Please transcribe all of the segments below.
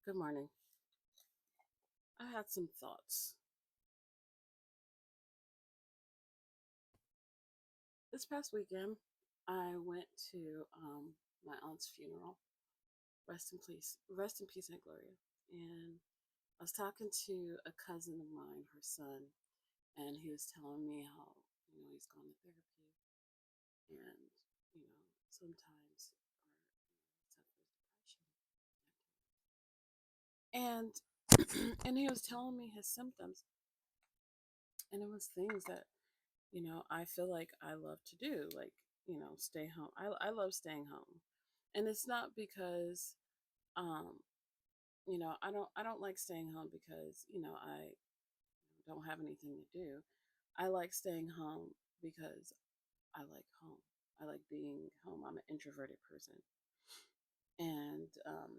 Good morning. I had some thoughts. This past weekend, I went to my aunt's funeral. Rest in peace, Aunt Gloria. And I was talking to a cousin of mine, her son, and he was telling me how he's gone to therapy, and sometimes or suffers depression, and and he was telling me his symptoms, and it was things that I feel like I love to do, like, stay home. I love staying home. And it's not because, um, I don't like staying home because, I don't have anything to do. I like staying home because I like home. I like being home. I'm an introverted person. And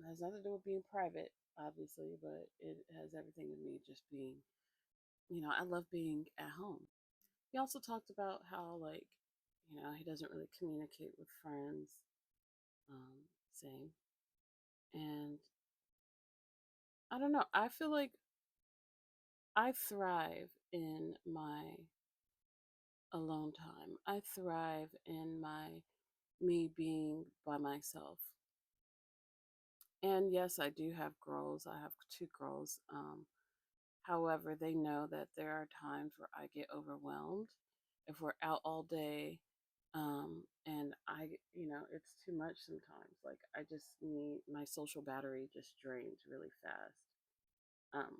has nothing to do with being private, obviously, but it has everything to me just being, I love being at home. He also talked about how, like, he doesn't really communicate with friends. Same. And I don't know. I feel like I thrive in my alone time. I thrive in my me being by myself. And yes, I do have girls. I have two girls. However, they know that there are times where I get overwhelmed if we're out all day. And it's too much sometimes. Like, I just need my social battery just drains really fast. Um,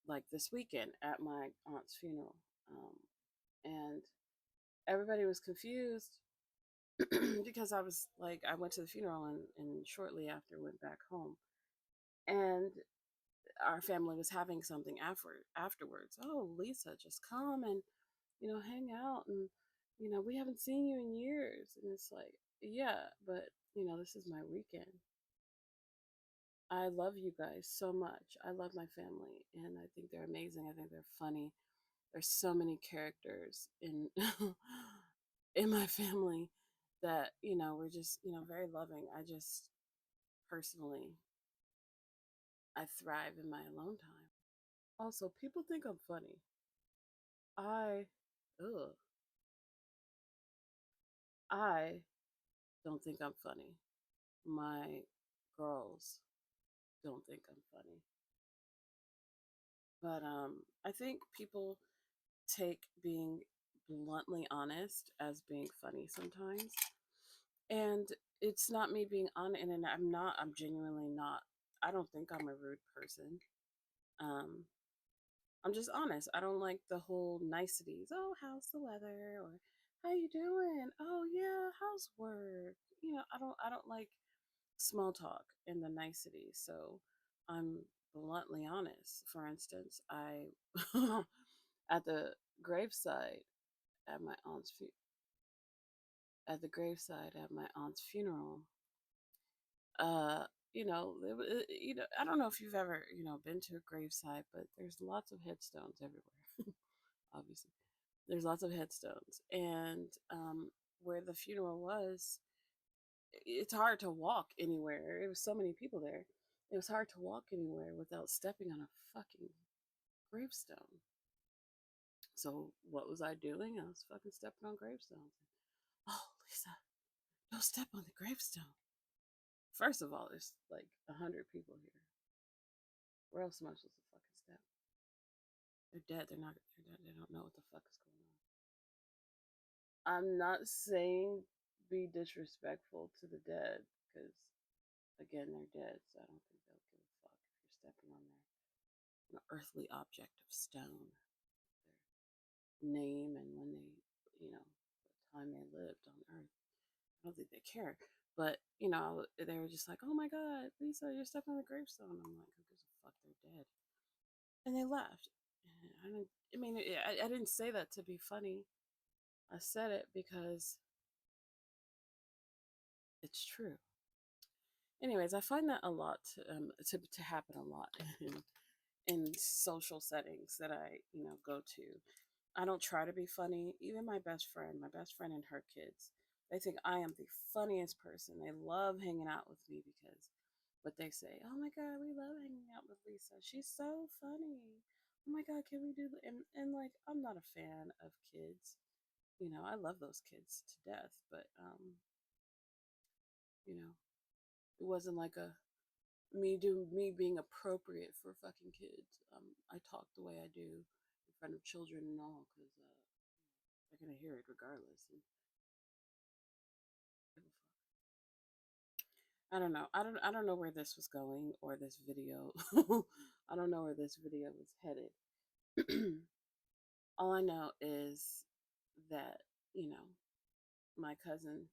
like this weekend at my aunt's funeral. And everybody was confused because I went to the funeral and shortly after went back home. And our family was having something afterwards. Oh, Lisa, just come and hang out, and we haven't seen you in years. And it's like, yeah, but this is my weekend. I love you guys so much. I love my family, and I think they're amazing. I think they're funny. There's so many characters in in my family that we're just very loving. I just personally I thrive in my alone time. Also, people think I'm funny. I ugh, I don't think I'm funny. My girls don't think I'm funny. But I think people take being bluntly honest as being funny sometimes. And it's not me being honest, and I'm not, I'm genuinely not. I don't think I'm a rude person. Um, I'm just honest. I don't like the whole niceties. Oh, how's the weather? Or how you doing? Oh yeah, how's work? I don't like small talk and the niceties. So I'm bluntly honest. For instance, I at the graveside at my aunt's at the graveside at my aunt's funeral. Uh, I don't know if you've ever been to a graveside, but there's lots of headstones everywhere. Obviously, there's lots of headstones, and where the funeral was, it's hard to walk anywhere. It was so many people there. It was hard to walk anywhere without stepping on a fucking gravestone. So what was I doing? I was fucking stepping on gravestones. Oh, Lisa, don't step on the gravestone. First of all, there's like 100 people here. Where else am I supposed to fucking step? They're dead. They're not. They're dead. They don't know what the fuck is going on. I'm not saying be disrespectful to the dead because again, they're dead. So I don't think they'll give a fuck if you're stepping on an earthly object of stone. Their name and when they, the time they lived on Earth. I don't think they care. But they were just like, "Oh my God, Lisa, you're stepping on the gravestone." I'm like, "Who gives a fuck? They're dead." And they left. And I don't. I mean, I didn't say that to be funny. I said it because it's true. Anyways, I find that a lot to happen a lot in social settings that I go to. I don't try to be funny. Even my best friend and her kids, they think I am the funniest person. They love hanging out with me because but they say, "Oh my god, we love hanging out with Lisa. She's so funny. Oh my god, can we do?" And like, I'm not a fan of kids. You know, I love those kids to death, but you know, it wasn't like a me being appropriate for fucking kids. I talk the way I do in front of children and all because they're gonna hear it regardless. And I don't know. I don't know where this was going or this video. I don't know where this video was headed. All I know is that, you know, my cousin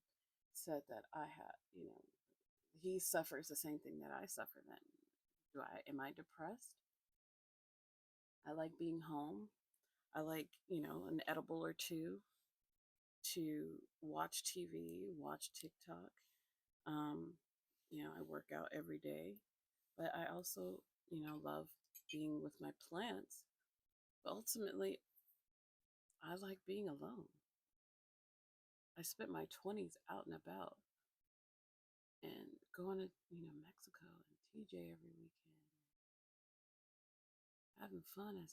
said that I had, you know, he suffers the same thing that I suffer. Then, am I depressed? I like being home. I like, you know, an edible or two to watch TV, watch TikTok. Um, you know, I work out every day, but I also, you know, love being with my plants. But ultimately, I like being alone. I spent my 20s out and about and going to, you know, Mexico and TJ every weekend, having fun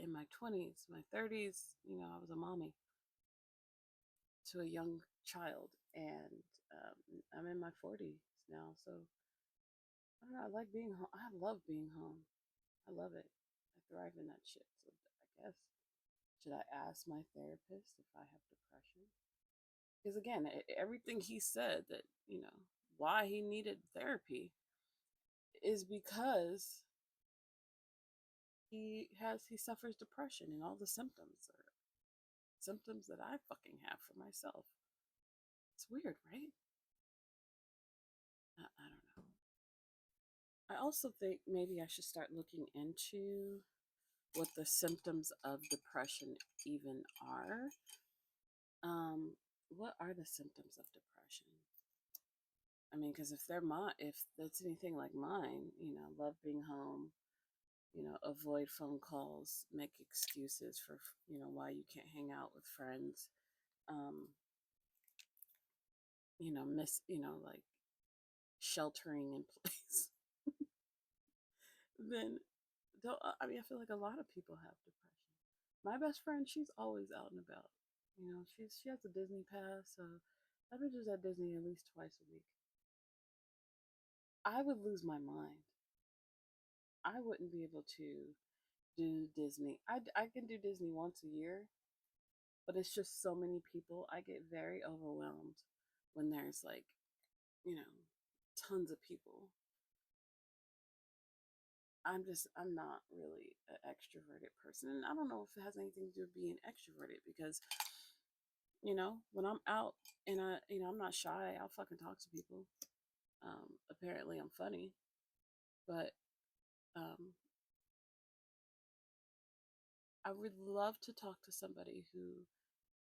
in my 20s. My 30s, you know, I was a mommy to a young child, and I'm in my 40s now. So I don't know. I like being home. I love being home. I love it. I thrive in that shit. So I guess, should I ask my therapist if I have depression? Because again, everything he said that, you know, why he needed therapy is because he suffers depression, and all the symptoms are symptoms that I fucking have for myself. It's weird, right? I don't know. I also think maybe I should start looking into what the symptoms of depression even are. What are the symptoms of depression? I mean, because if that's anything like mine, you know, love being home, you know, avoid phone calls, make excuses for, you know, why you can't hang out with friends, um, you know, like sheltering in place, then don't, I mean, I feel like a lot of people have depression. My best friend, she's always out and about. You know, she has a Disney pass, so that bitch is at Disney at least twice a week. I would lose my mind. I wouldn't be able to do Disney. I can do Disney once a year, but it's just so many people. I get very overwhelmed when there's like, you know, tons of people. I'm not really an extroverted person. And I don't know if it has anything to do with being extroverted because, you know, when I'm out and you know, I'm not shy, I'll fucking talk to people. Apparently I'm funny, but um, I would love to talk to somebody who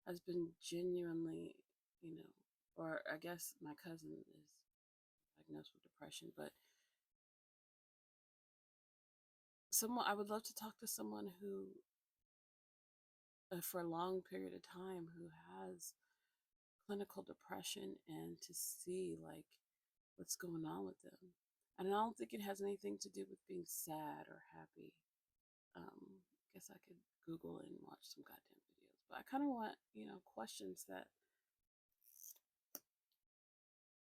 has been genuinely, you know, or I guess my cousin is diagnosed with depression, but someone I would love to talk to someone who, for a long period of time, who has clinical depression and to see like what's going on with them. And I don't think it has anything to do with being sad or happy. I guess I could Google and watch some goddamn videos, but I kind of want, you know, questions that,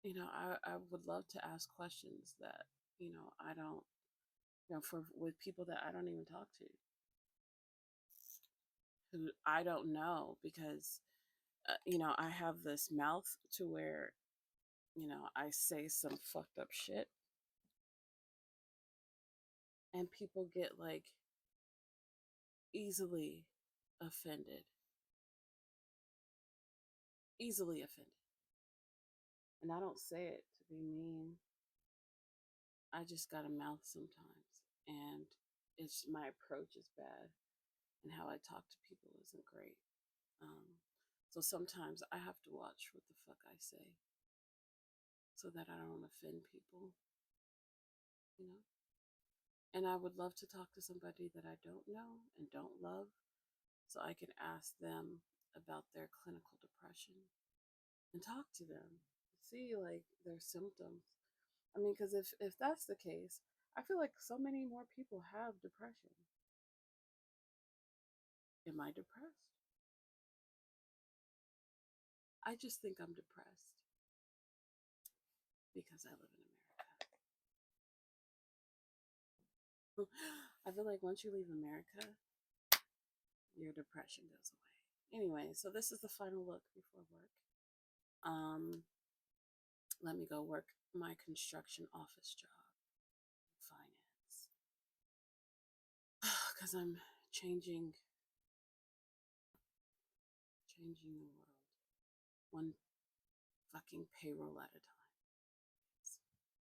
you know, I would love to ask questions that, you know, I don't, you know, for with people that I don't even talk to, who I don't know, because you know, I have this mouth to where, you know, I say some fucked up shit and people get like easily offended, easily offended. And I don't say it to be mean. I just got a mouth sometimes, and it's my approach is bad, and how I talk to people isn't great. So sometimes I have to watch what the fuck I say so that I don't offend people, you know? And I would love to talk to somebody that I don't know and don't love so I can ask them about their clinical depression and talk to them, see like their symptoms. I mean, because if that's the case, I feel like so many more people have depression. Am I depressed? I just think I'm depressed because I live in America. I feel like once you leave America, your depression goes away. Anyway, so this is the final look before work. Let me go work my construction office job, finance, because I'm changing the world one fucking payroll at a time.